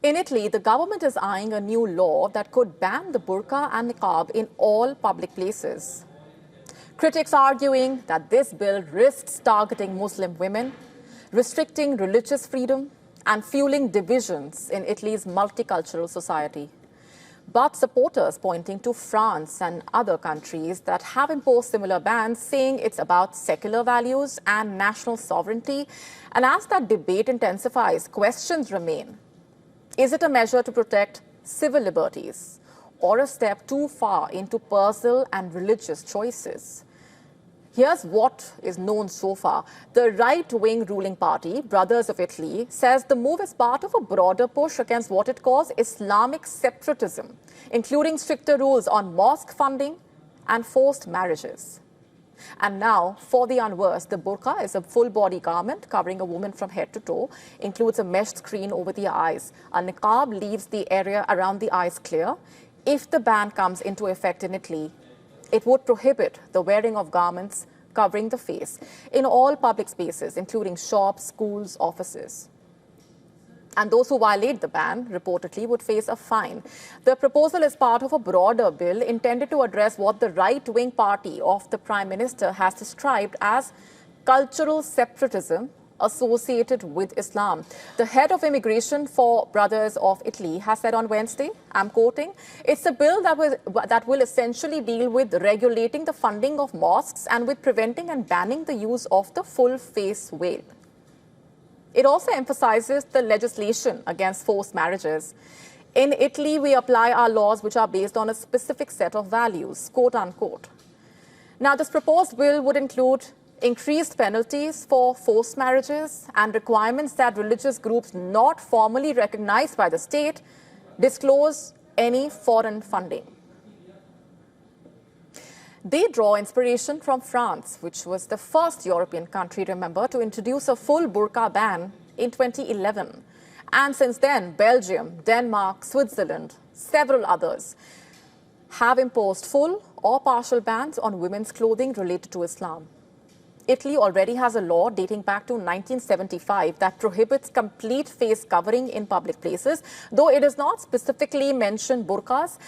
In Italy, the government is eyeing a new law that could ban the burqa and niqab in all public places. Critics arguing that this bill risks targeting Muslim women, restricting religious freedom, and fueling divisions in Italy's multicultural society. But supporters pointing to France and other countries that have imposed similar bans, saying it's about secular values and national sovereignty. And as that debate intensifies, questions remain. Is it a measure to protect civil liberties or a step too far into personal and religious choices? Here's what is known so far. The right-wing ruling party, Brothers of Italy, says the move is part of a broader push against what it calls Islamic separatism, including stricter rules on mosque funding and forced marriages. And now, for the unversed, the burqa is a full-body garment covering a woman from head to toe, includes a mesh screen over the eyes. A niqab leaves the area around the eyes clear. If the ban comes into effect in Italy, it would prohibit the wearing of garments covering the face in all public spaces, including shops, schools, offices. And those who violate the ban reportedly would face a fine. The proposal is part of a broader bill intended to address what the right-wing party of the Prime Minister has described as cultural separatism associated with Islam. The head of immigration for Brothers of Italy has said on Wednesday, I'm quoting, it's a bill that will essentially deal with regulating the funding of mosques and with preventing and banning the use of the full face veil. It also emphasizes the legislation against forced marriages. In Italy, we apply our laws which are based on a specific set of values, quote unquote. Now, this proposed bill would include increased penalties for forced marriages and requirements that religious groups not formally recognized by the state disclose any foreign funding. They draw inspiration from France, which was the first European country, remember, to introduce a full burqa ban in 2011. And since then, Belgium, Denmark, Switzerland, several others have imposed full or partial bans on women's clothing related to Islam. Italy already has a law dating back to 1975 that prohibits complete face covering in public places. Though it does not specifically mention burqas,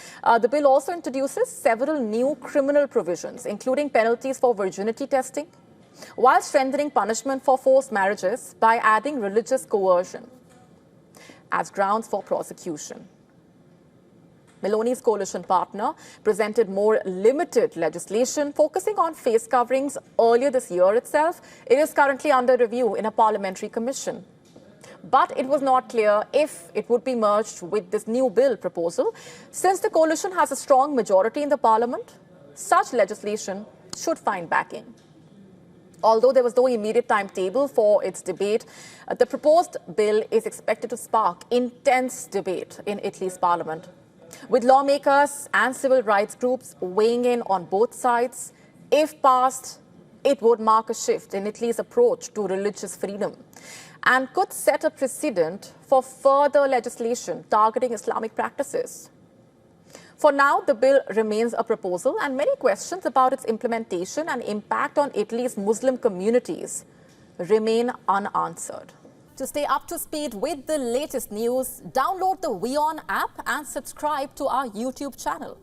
the bill also introduces several new criminal provisions, including penalties for virginity testing, while strengthening punishment for forced marriages by adding religious coercion as grounds for prosecution. Meloni's coalition partner presented more limited legislation focusing on face coverings earlier this year itself. It is currently under review in a parliamentary commission. But it was not clear if it would be merged with this new bill proposal. Since the coalition has a strong majority in the parliament, such legislation should find backing. Although there was no immediate timetable for its debate, the proposed bill is expected to spark intense debate in Italy's parliament, with lawmakers and civil rights groups weighing in on both sides. If passed, it would mark a shift in Italy's approach to religious freedom and could set a precedent for further legislation targeting Islamic practices. For now, the bill remains a proposal, and many questions about its implementation and impact on Italy's Muslim communities remain unanswered. To stay up to speed with the latest news, download the WION app and subscribe to our YouTube channel.